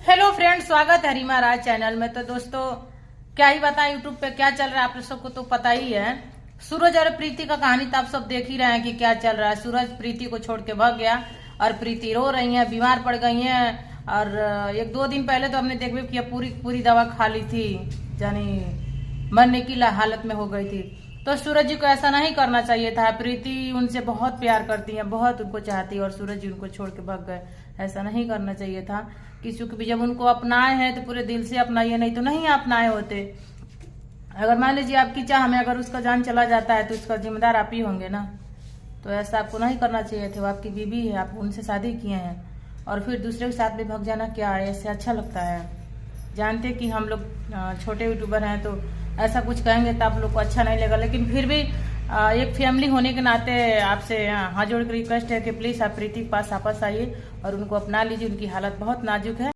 Hello friends, स्वागत है हरीमा राज channel में। तो दोस्तों, क्या ही बताएं, यूट्यूब पे क्या चल रहा है आप सबको तो पता ही है। सूरज और प्रीति का कहानी तो आप सब देख ही रहे हैं कि क्या चल रहा है। सूरज प्रीति को छोड़ के भाग गया और प्रीति रो रही है, बीमार पड़ गई है। और एक दो दिन पहले तो हमने देखा कि पूरी पूरी दवा खा ली थी, यानी मरने की हालत में हो गई थी। तो सूरज जी को ऐसा नहीं करना चाहिए था। प्रीति उनसे बहुत प्यार करती है, बहुत उनको चाहती है, और सूरज जी उनको छोड़ के भाग गए। ऐसा नहीं करना चाहिए था। किसी को भी जब उनको अपनाए हैं तो पूरे दिल से अपनाइए, नहीं तो नहीं अपनाए होते। अगर मान लीजिए आपकी चाह में अगर उसका जान चला जाता है तो उसका जिम्मेदार आप ही होंगे ना। तो ऐसा आपको नहीं करना चाहिए थे। वो आपकी बीवी है, आप उनसे शादी किए हैं और फिर दूसरे के साथ भी भाग जाना क्या है? ऐसे अच्छा लगता है? जानते कि हम लोग छोटे यूट्यूबर हैं तो ऐसा कुछ कहेंगे तो आप लोग को अच्छा नहीं लगेगा, लेकिन फिर भी एक फैमिली होने के नाते आपसे हाथ जोड़ कर रिक्वेस्ट है कि प्लीज आप प्रीति के पास वापस आइए और उनको अपना लीजिए। उनकी हालत बहुत नाजुक है।